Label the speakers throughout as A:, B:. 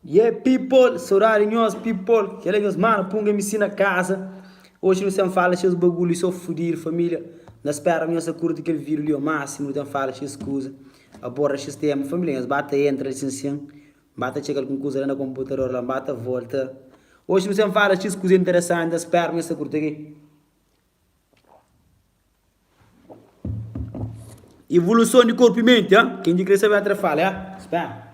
A: Yeah, people, saudade nós, people, que nós, mano, punga-me assim na casa. Hoje não se fala esses bagulho, só fudir, família. Na espera, minha curta aquele vírus ali ao máximo, não fala esses coisas. A borra esses temas, família, nós bata entra, assim, bata chega com coisa na computador, lá bata volta. Hoje não se fala esses coisas interessantes, na espera, minha curta aqui. Evolução de corpo e mente, hein? Quem de crescer vai atrapalhar, hein? Espera.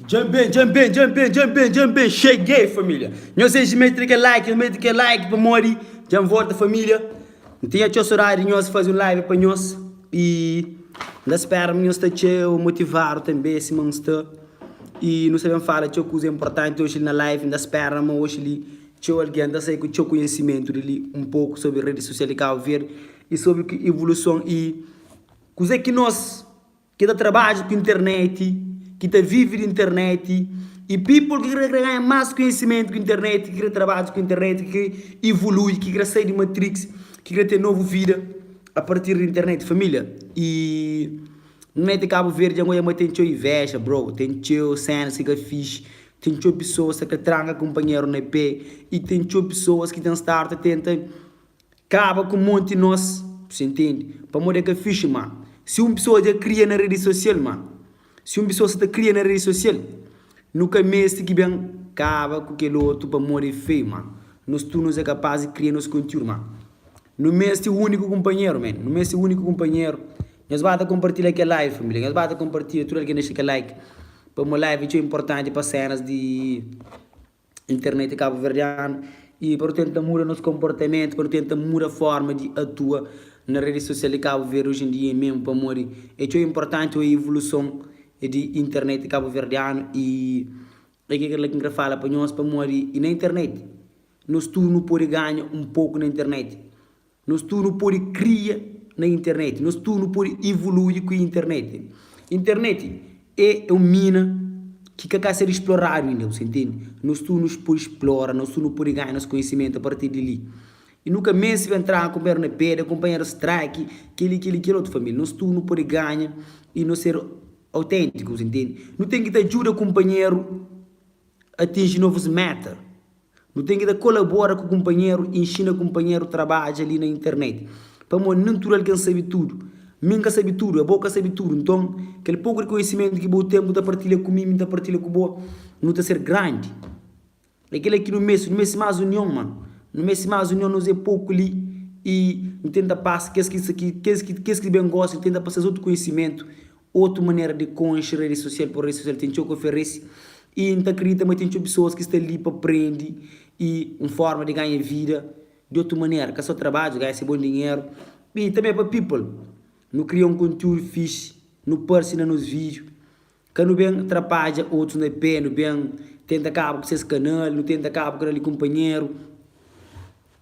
A: Jump in, cheguei família. Não sei se mete que like para morrer. Já volta família. Não tinha que horário nós fazer um live para nós e da espera nós está motivar também se monster e não sabemos falar que coisa importante hoje na live da espera mas hoje ali tinha alguém da sei que tinha conhecimento dele um pouco sobre redes sociais que ver e sobre que evolução e coisa que nós que dá trabalho com internet que está vive de internet e people que quer ganhar mais conhecimento com internet, que quer trabalhar com internet, que evolui, que quer sair de Matrix, que quer ter nova vida a partir da internet, família. E não é de Cabo Verde, agora tem inveja, bro, tem cenas que fixe, tem pessoas que trangam companheiro na EP e tem pessoas que start tentam acaba com um monte de nós, você entende? Para morrer que fixe, mano. Se uma pessoa já cria na rede social, mano. Se uma pessoa se cria na rede social, nunca mais que bem acaba com aquele outro para morrer feio, mano. Nós tu não é capaz de criar nosso conteúdo, mano. Não é o único companheiro, mano. Não é o único companheiro. Nós vamos compartilhar aqui a live, família. Nós vamos compartilhar tudo que deixa aqui like. Para uma live é importante para cenas de internet cabo-verdiano e para tentar mudar nosso comportamento, para tentar mudar a forma de atuar na rede social de Cabo Verde hoje em dia mesmo para morrer. É tão importante a evolução de internet cabo-verdiano e é que ele fala para nós para morrer e na internet. Nós tudo não pode ganhar um pouco na internet. Nós tudo não pode criar na internet. Nós tudo não pode evoluir com a internet. Internet é uma mina que quer ser explorado ainda, você entende? Nós tudo nos pode explorar, nós tudo não pode ganhar nosso conhecimento a partir de ali. E nunca mais se vai entrar a acompanhar na pedra, acompanhar strike, aquele outro família. Nós tudo não pode ganhar e não ser autêntico, você entende? Não tem que te ajudar o companheiro a atingir novos metas. Não tem que te colaborar com o companheiro, ensina o companheiro trabalho ali na internet. Para mim, não tudo alguém sabe tudo. Minha sabe tudo, a boca sabe tudo. Então, aquele pouco de conhecimento que o tempo está partilha comigo, está partilha com o não está ser grande. Aquele aqui no mês mais união, mano. No mês mais união, nós é pouco ali e não tenta passar, que bem gosta, tenta passar outro conhecimento, outra maneira de conhecer a rede social, por rede social tem que oferecer. E não acredita, mas tem pessoas que estão ali para aprender e uma forma de ganhar vida de outra maneira, que é só trabalho, ganhar esse bom dinheiro. E também para people. Não cria um conteúdo fixe, não parcina nos vídeos, que não bem atrapalha outros na pé, não bem tenta acabar com esse canal, não tenta acabar com aquele companheiro.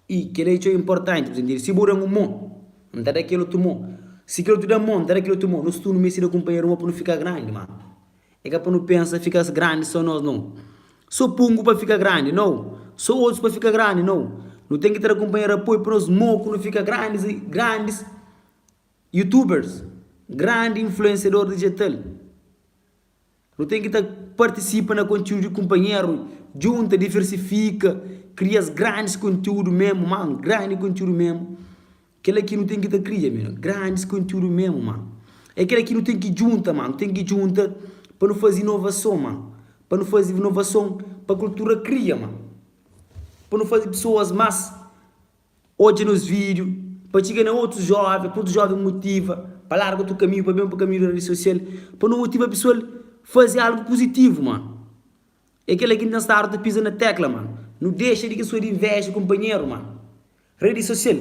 A: E que é importante, se bora um mon, não dá daquele outro mon. Se aquele outro dá mon, dá daquele outro mon. Nós tu não me ensina companheiro para não ficar grande, mano. É que para não pensar ficar grande só nós, não. Só pungo para ficar grande, não. Só outros para ficar grande, não. Não tem que ter companheiro apoio para nós moco não ficar grandes youtubers, grande influenciador digital. Não tem que participar no conteúdo de companheiro, junta, diversifica, cria grandes conteúdos mesmo, mano, grande conteúdo mesmo. Aquele aqui não tem que criar, mano, grandes conteúdos mesmo, mano. É aquele aqui não tem que junta, mano, tem que junta para não fazer inovação, mano. Para não fazer inovação, para a cultura cria, mano. Para não fazer pessoas mais hoje nos vídeos, para chegar a outros jovens, para outros jovens motiva, para largar outro caminho, para bem para o caminho da rede social, para não motivar a pessoa a fazer algo positivo, mano. É aquele que não está a pisar na tecla, mano. Não deixa de que sua inveja, companheiro, mano. Rede social.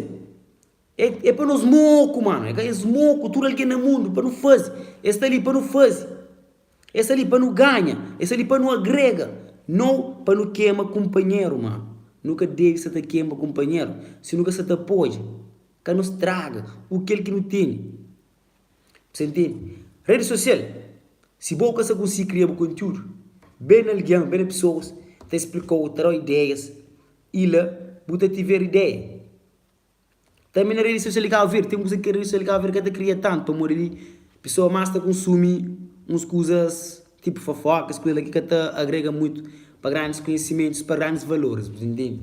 A: É para nós moco, mano. É que moco, tudo alguém no mundo, para não fazer. Esse ali para não fazer. Esse ali para não ganha. Esse ali para não agrega. Não para não queima companheiro, mano. Nunca deve se te queima companheiro. Se nunca se te apoia. Que nos traga o que ele que não tem. Você entende? Rede social. Se boca se conseguir criar um conteúdo, bem alguém, bem pessoas, te explicou, terá ideias, e lá, você tiver ideia. Também na rede social que eu ver, tem música que a rede social que eu ver que te cria tanto, para morrer, pessoa mais te consumir uns coisas, tipo fofocas, coisas que te agrega muito para grandes conhecimentos, para grandes valores, você entende?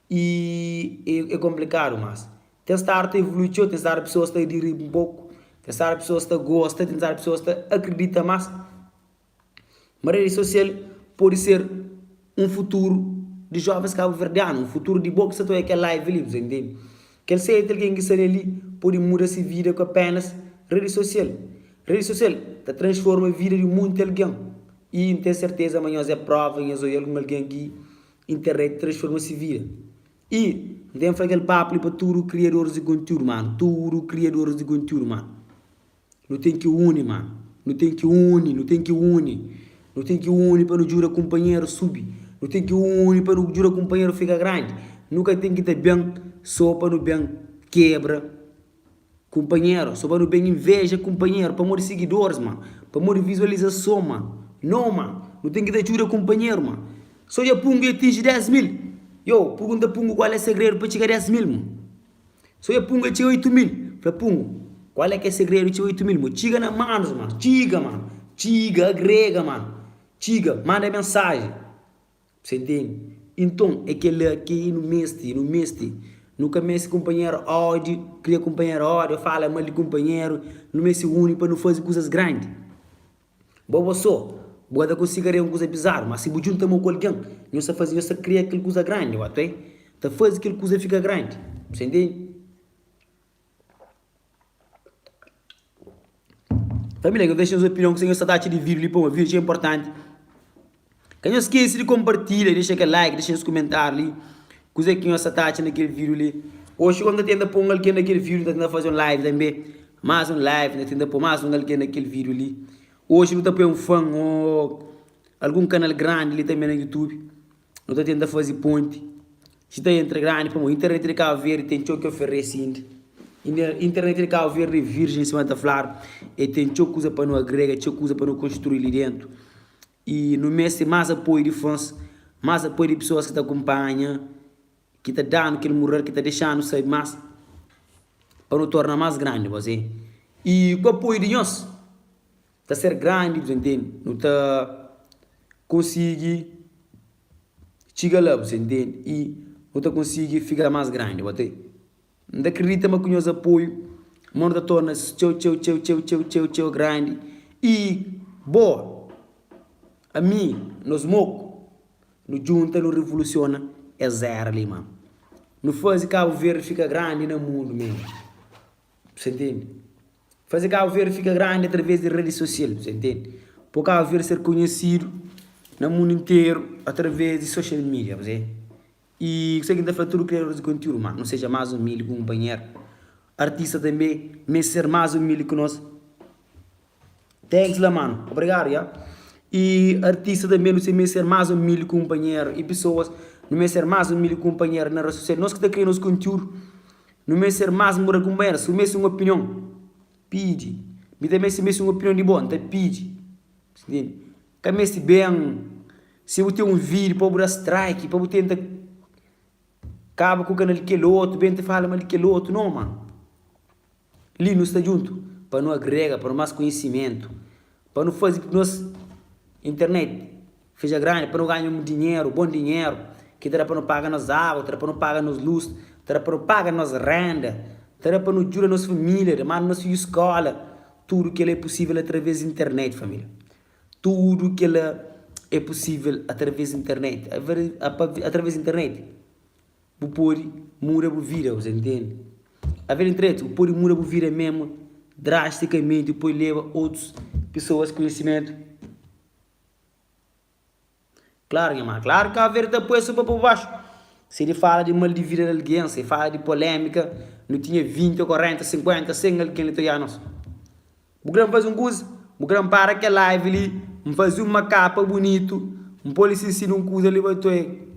A: E é complicado, mas tem que estar a evoluir, tem que estar a pessoas a ir um pouco, tem que estar a pessoas que gostam, tem que estar a pessoas que acreditam mais. Mas a rede social pode ser um futuro de jovens cabo-verdianos, um futuro de boa que você aquela live ali, você entende? Que ele sei alguém que está ali pode mudar sua vida com apenas rede social. Rede social transforma a vida de muito alguém. E não tenho certeza amanhã é prova em alguém que internet transforma sua vida. E não tem aquele papo para todos os criadores de conteúdo, mano. Todos os criadores de conteúdo, mano. Não tem que unir, mano. Não tem que unir, não tem que unir. Não tem que unir para não jurar companheiro subir. Não tem que unir para não jurar companheiro ficar grande. Nunca tem que ter bem só para não bem quebra companheiro. Só para não bem inveja companheiro. Para morrer seguidores, mano. Para morrer visualização, mano. Não, mano. Não tem que ter jurar companheiro, mano. Só já pungo e atinge 10 mil. Eu, pergunta pungo qual é o segredo para chegar a 10 mil, mano. Só já pungo e chega 8 mil. Para pungo. Qual é que é o segredo de chegar a 8 mil, mano? Chiga na mano, mano. Chiga, mano. Chiga, agrega, mano. Chiga, manda mensagem. Você entende? Então, é aquele aqui no mestre. Nunca me companheiro ódio, cria companheiro ódio, fala mal de companheiro, não me se une para não fazer coisas grandes. Boa só, boa conseguir uma coisa bizarra, mas se você junta com alguém, não se faz, você cria aquela coisa grande, ok? Então faz aquela coisa fica grande. Você entende? Família, eu deixo a opinião que você está de vídeo ali para uma vídeo é importante. Não esqueça de compartilhar, deixa aquele like, deixa nos comentários ali. Coisa que nós atacha naquele vídeo ali. Hoje quando tenta pôr alguém naquele vídeo, tá tentando fazer um live também. Mais um live, né? Tenta pôr mais alguém naquele vídeo ali. Hoje não tá põe um fã ou algum canal grande ali também no YouTube. Não tá tentando fazer ponte. Se tá entre grande, para a internet de Cabo Verde tem que oferecer ainda. Internet de Cabo Verde virgem em cima da flor. E tem coisa para não agregar, coisa para não construir ali dentro. E no mês tem mais apoio de fãs, mais apoio de pessoas que te acompanham, que te dando aquele morrer, que te deixando sair mais, para não tornar mais grande, você. E com o apoio de nós, está ser grande, você entende? Não está conseguir chegar lá, você entende? E não está conseguir ficar mais grande, você. Não acredita mais com o nosso apoio, mas não está torna grande. E, boa. A mim, nos moco, no junta, no revoluciona, é zero ali, mano. Não faz Cabo Verde fica grande no mundo mesmo. Você entende? Fazer Cabo Verde fica grande através de redes sociais, você entende? Por Cabo Verde ser conhecido no mundo inteiro através de social media, você. E você que está fazendo tudo criadores de conteúdo, mano. Não seja mais humilde que um companheiro. Artista também, mas ser mais humilde que nós. Thanks lá, mano. Obrigado, já. E artista também não sei ser mais humilde que um companheiro. E pessoas não ser mais humilde que um companheiro na rede social. Nós que está criando nosso conteúdo, não ser mais humilde que um companheiro. Se você uma opinião, pede. Me também se você uma opinião de bom, então pede. Entende? Que se bem, se eu tenho um vídeo para dar strike, para tentar acaba com o canal daquele outro, bem te fala mal daquele outro, não, mano. Ali não está junto, para não agregar, para mais conhecimento, para não fazer nós internet seja grande, para não ganhar um dinheiro, bom dinheiro, que terá para não pagar nos água, terá para não pagar nos luz, terá para não pagar nos renda, terá para não ajudar nossa família, mas nossa escola, tudo que é possível através da internet, família. Tudo que é possível através da internet, através da internet. O pôr muda a vida, você entende? A ver internet, o pôr muda a vida mesmo, drasticamente, depois leva outras pessoas conhecimento. Claro, irmão, claro que a ver depois suba para baixo. Se ele fala de mal de vida de alguém, se fala de polêmica, não tinha 20, 40, 50, 100 alguém italianos. O grande faz um coisa, o grande para que live ali, faz uma capa bonito, um polícia ensina um coisa ali, vai ter.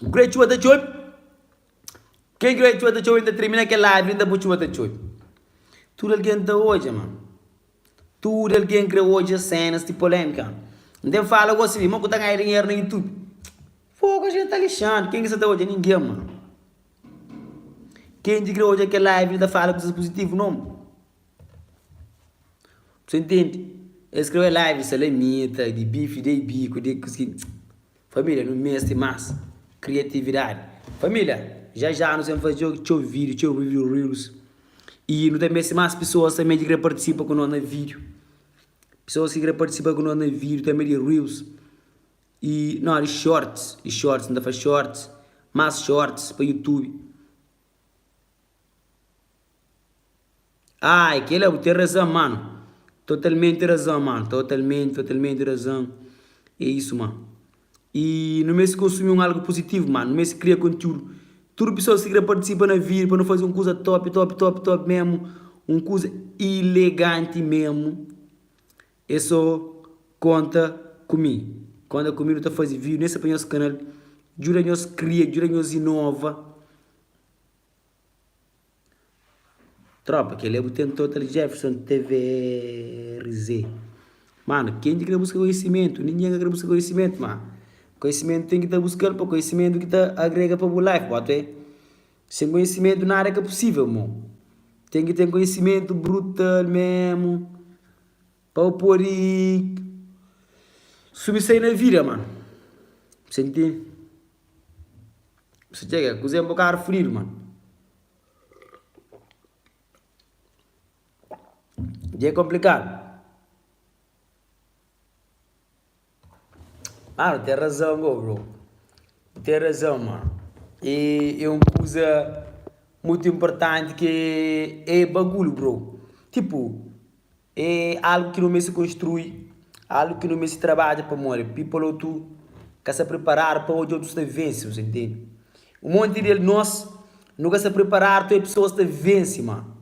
A: Great Chua da Choi. Quem Great Chua da Choi ainda termina aquela live, ainda pode Chua da Choi. Tudo alguém está hoje, mano. Tudo alguém criou hoje cenas de polêmica. Então fala com você, mas que tá ganhando dinheiro no YouTube. Fogo, a gente tá lixando. Quem que você tá hoje? Ninguém, mano. Quem criou hoje aquela live ainda fala coisas positivas, não? Você entende? Escreve live, salamita, de bife, de bico, de coisa. Família, não mexe mais. Criatividade. Família, já nós vamos fazer vídeo reels. E não tem mais pessoas também que participam com nós no vídeo. Pessoas que querem participar com nós no vídeo também de reels. E não, de shorts. De shorts, ainda faz shorts. Mais shorts para YouTube. Aquele tem razão, mano. Totalmente razão, mano. Totalmente razão. É isso, mano. E no mês se consumir algo positivo, mano. No mês se cria conteúdo. Tudo pessoas que querem participar na vida para não fazer uma coisa top mesmo. Uma coisa elegante mesmo. É só conta comigo. Conta comigo, não está fazendo vídeo nesse para nosso canal. Jura nós cria, jura nós inova. Tropa, que ele é o Total Jefferson TVRZ. Mano, quem quer buscar conhecimento? Ninguém quer buscar conhecimento, mano. Conhecimento tem que estar buscando para conhecimento que está agrega para o life, pode. Sem conhecimento nada é possível, mano. Tem que ter conhecimento brutal mesmo. Para o poder subir na vida, mano. Você entende? Você chega, cozinha um bocado frio, mano. Já é complicado. Mano, tem razão, bro. Tem razão, mano. E é uma coisa muito importante que é bagulho, bro. Tipo, é algo que não se construi, algo que não se trabalha para morrer. People ou tu que se preparar para hoje outros te vencem, você entende? Um monte de nós nunca se preparar para pessoas te vencem, mano.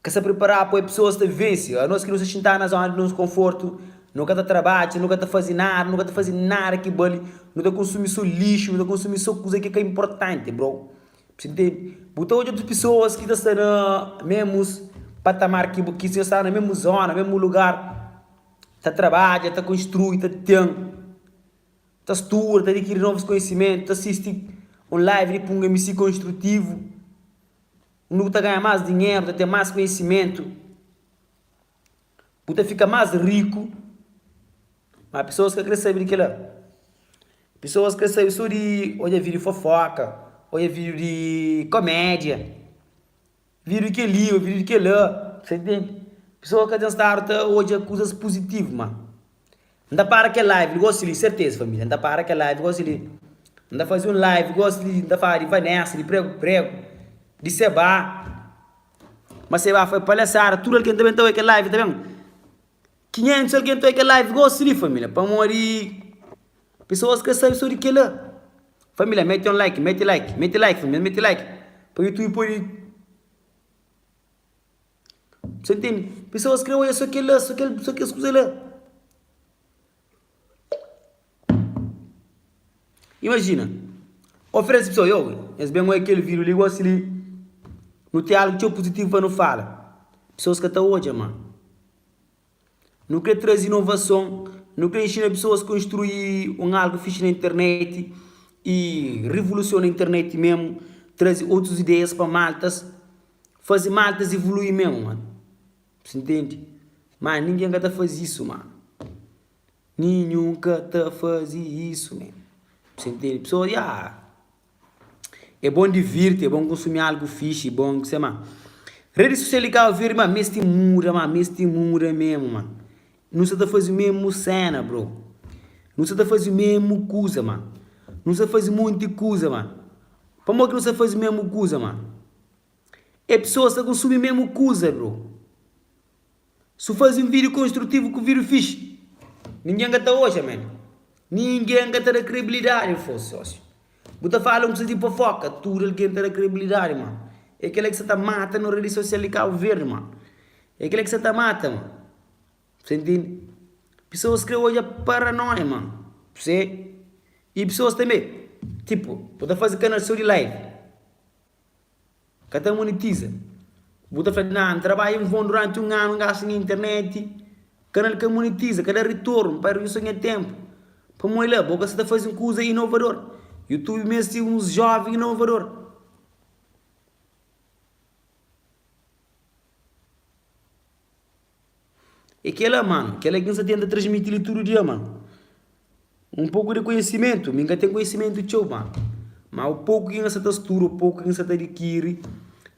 A: Que se preparar para pessoas te vencem. A nós que nos sentar na zona de nosso conforto, nunca te trabalha, nunca te faz nada que vale, nunca consumir só lixo, nunca consumir só coisa que é importante, bro. Você entende? Botar hoje outras pessoas que estão no mesmo patamar, que estão na mesma zona, no mesmo lugar, tá trabalha, tá construi, tá tem, tá estuda, tá adquirir novos conhecimentos, tá assistir um live de um MC construtivo, não tá ganhar mais dinheiro, tá ter mais conhecimento, tá ficar mais rico, mas pessoas que querem saber daquilo, pessoas que querem saber só de, olha vídeo de fofoca, olha vídeo de comédia, vídeo que li, vídeo que lá, você entende? Pessoas que estar hoje a coisas positivas, mano. Não dá para que live, gosto de certeza, família. Não dá para que live, gosto de. Não dá fazer um live, gosto de. Não dá fazer de Vanessa, de prego, de Seba. Mas Seba foi palhaçada, tudo alguém também está aqui live, tá vendo? 500 alguém está aqui live, gosto de família. Para morrer. Pessoas que sabem sobre aquilo. Família, mete um like, mete like, família, mete like. Para o YouTube pode. Você entende? Pessoas que olham só aquilo, só aquelas coisas lá. Imagina, oferece pessoa, eles bem aquele vírus ali, gosta ali, não tem algo que é positivo para não falar. Pessoas que estão hoje, mano. Não quer trazer inovação, não quer ensinar pessoas a construir algo fixe na internet e revolucionar a internet mesmo, trazer outras ideias para maltas, fazer maltas evoluir mesmo, mano. Você entende? Mas ninguém nunca faz isso, mano. Ninguém nunca faz isso, mano. Você entende? Pessoas, é bom divirtir, é bom consumir algo fixe, é bom, sei lá. Rede social legal, ver, mas me estimula mesmo, mano. Não se tá fazendo mesmo cena, bro. Não se tá fazendo mesmo coisa, mano. Não se faz muita coisa, mano. Para que não se faz mesmo coisa, mano. É pessoas que consumem mesmo coisa, bro. Se faz um vídeo construtivo com vídeo fixe, ninguém gata hoje, mano. Ninguém gata da credibilidade, fosse sócio. Você fala um de fofoca, tudo alguém tem da credibilidade, mano. É aquele que você tá mata na rede social de Cabo Verde, mano. É aquele que você tá mata, mano. Você entende? Pessoas que hoje é paranoia, mano. Você? E pessoas também. Tipo, você faz canal de live. Que até monetiza. Você faz, não, trabalha durante um ano, gasta na internet. Canal que monetiza, cada retorno, para isso em tempo. Para mulher, você está fazendo coisa inovador. YouTube mesmo tem uns jovens inovadores. E aquela, mano, aquela que você tenta transmitir todo dia, mano. Um pouco de conhecimento, ninguém tem conhecimento de mano. Mas o pouco que você textura, o pouco que você adquire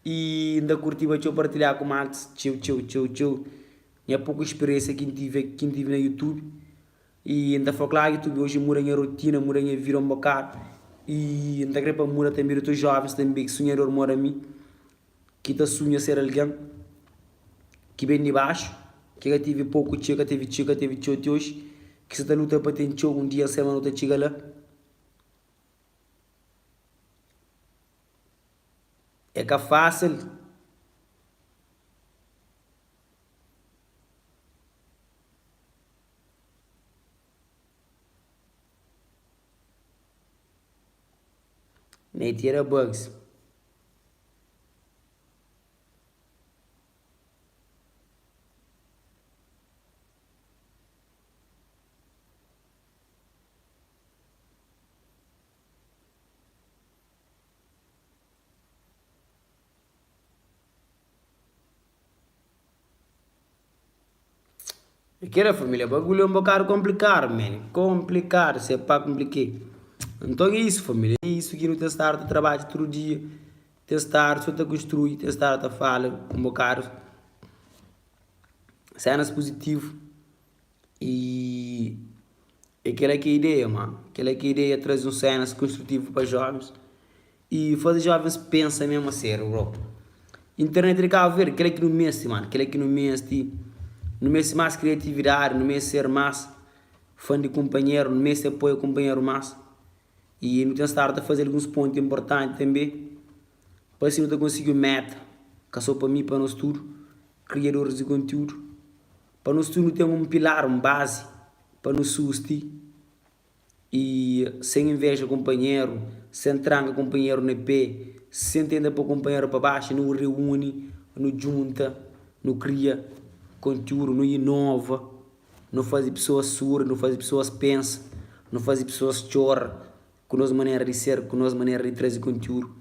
A: e ainda curtiva eu partilhar com Max, tchau. E a pouca experiência que tive na YouTube. E ainda foi claro, YouTube hoje muda a rotina, muda a vida um bocado. E ainda queria para mudar também os jovens também que sonhador mora a mim. Que está sonha ser alguém que vem de baixo. Que já tive pouco, tchau, hoje. Que você está lutando para ter um dia, a semana, outra chega lá. É que é fácil. Nem tira bugs. Aquela família, bagulho é um bocado complicado, man. Complicado, se é para complicar. Então é isso, família. É isso que não testar de trabalho todo dia. Testar, só te construir, testar, te fala, um bocado. Cenas positivas. E aquela que é a ideia, mano. Aquela que é a ideia, trazer cenas construtivas para jovens. E fazer jovens pensar mesmo a sério, bro. Internet de cá ver, aquela que não mente, mano. Aquela que não mente. no mês mais criatividade, no mês ser mais fã de companheiro, no mês apoio companheiro mais. E não tem start a fazer alguns pontos importantes também. Para assim não conseguir meta, que só para mim, para nós tudo, criadores de conteúdo. Para nós tudo tem um pilar, uma base, para nos sustentar. E sem inveja companheiro, sem tranca companheiro no pé, sem entender para o companheiro para baixo, não reúne, não junta, não cria conteúdo, não inova, não faz pessoas surdas, não faz pessoas pensam, não faz pessoas chorar, com nossa maneira de ser, com nossa maneira de trazer conteúdo.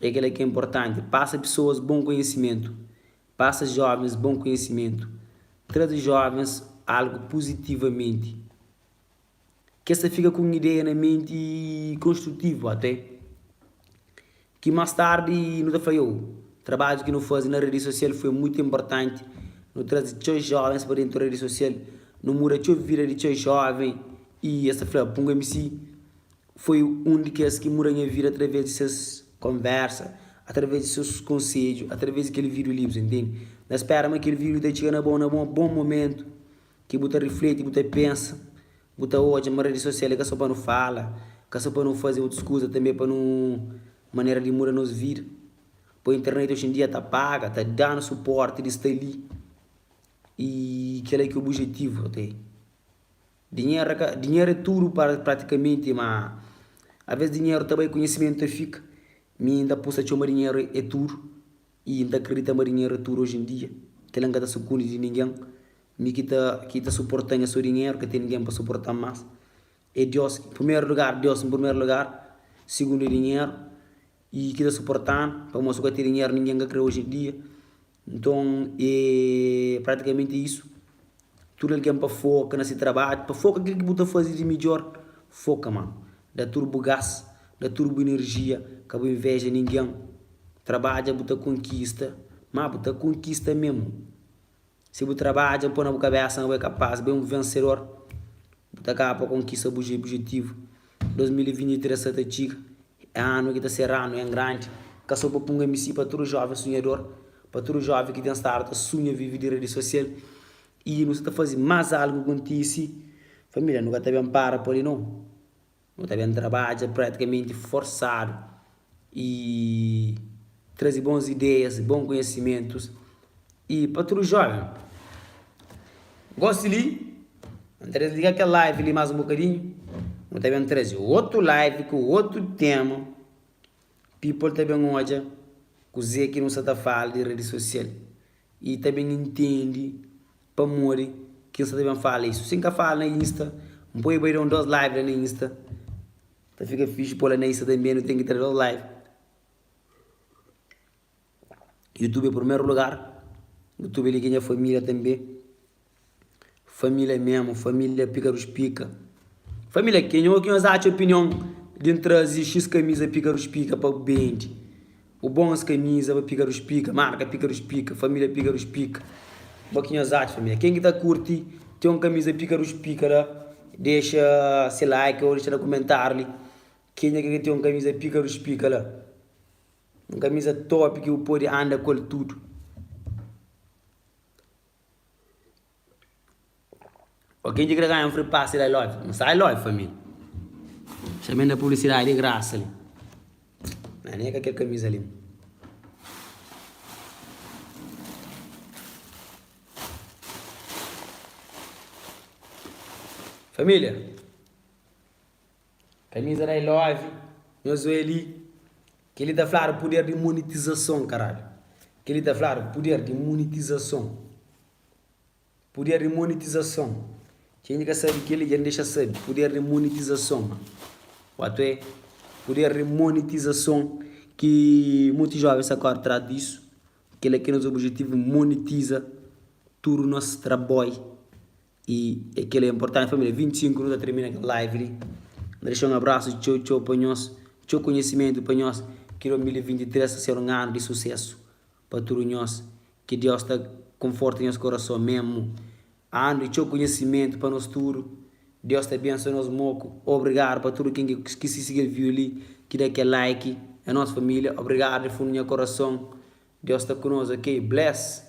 A: É aquilo que é importante. Passa pessoas bom conhecimento, passa jovens bom conhecimento, traz jovens algo positivamente. Que essa fica com uma ideia na mente construtiva até. Que mais tarde não te falhou. O trabalho que não faz na rede social foi muito importante. Não traz os jovens para dentro da rede social. Não muda a vida de os jovens. E essa foi a MC. Foi um daqueles que muda a minha vida através de suas conversas, através de seus conselhos, através daquele vídeo livre, entende? Nós esperamos que aquele vídeo te chegue num bom momento. Que você reflete, você pensa. Buta hoje na rede social que só para não falar, que só para não fazer outras coisas também para não maneira de mudar nos vidas. A internet hoje em dia está paga, está dando suporte de estar ali. E que é que o objetivo até. Dinheiro é tudo para praticamente, mas às vezes dinheiro também conhecimento fica. Me ainda possa chamar dinheiro é tudo e ainda acredita que dinheiro é tudo hoje em dia. Que não está sucumbindo de ninguém. Me que está suportando o seu dinheiro, que tem ninguém para suportar mais. É Deus, em primeiro lugar, Deus em primeiro lugar. Segundo, dinheiro. E que está suportando, para mostrar que tem dinheiro, ninguém que crê hoje em dia. Então, é praticamente isso. Tudo alguém para focar nesse trabalho, para focar aquilo que você fazer de melhor. Foca, mano. Dá turbo gás, dá turbo energia, que não inveja ninguém. Trabalha, você conquista. Mas você conquista mesmo. Se você trabalha, põe na cabeça, não é capaz, bem um vencedor. Você acaba para conquistar o objetivo. 2023 está chica. É ano que está serrano, é grande. Que só para pôr um MC para todo jovem sonhador. Para todo jovem que tem start, sonha viver de rede social. E não está fazendo mais algo contigo. Família, nunca está bem para por aí não. Não está bem trabalha praticamente forçado. E traz boas ideias, bons conhecimentos. E para todo jovem, gosto de ligar aquela live ali mais um bocadinho. Eu também trazer outro live com outro tema. People também hoje, que Zé que não se está falando de rede social. E também entende, para morrer, que você também fala isso. Sem que fala na Insta, não pode ir um dos lives na Insta. Então fica fixe por lá na Insta também, não tem que ter dois lives. YouTube em primeiro lugar. YouTube ele ganha família também. Família mesmo, família Pícaros Pica. Família, quem não acha a opinião de trazer X camisa Pícaros Pica para o band. O bom as camisas para Pícaros Pica, marca Pícaros Pica, família Pícaros Pica. Quem acha, família. Quem está curte, tem uma camisa Pícaros Pica lá, deixa seu like ou deixa no comentário. Quem tem uma camisa Pícaros Pica lá. Uma camisa top que o pode andar com tudo. Quem quer ganhar um free pass da live? Não sai live, família. Chamando a publicidade de graça ali. Não é nem aquela camisa ali. Família. Camisa da live. Eu sou ele. Que ele está falando poder de monetização, caralho. Que ele está falando poder de monetização. Poder de monetização. Quem quer saber que ele já deixa saber. Poder de monetização. Quanto é? Poder de monetização. Que muitos jovens agora tratam disso. Que ele aqui nos objetivos monetiza tudo o nosso trabalho. E aquele é importante, família. 25 minutos termina a live ali. Deixa um abraço. Tchau, tchau para nós. Tchau conhecimento para nós. Que 2023 seja um ano de sucesso para todos nós. Que Deus está conforte em nosso coração mesmo. Ano de conhecimento para nós tudo. Deus te abençoe nos moco. Obrigado para tudo quem que se seguir viu ali, que dá aquele like. É nossa família. Obrigado de fundo do meu coração. Deus está conosco, ok? Bless.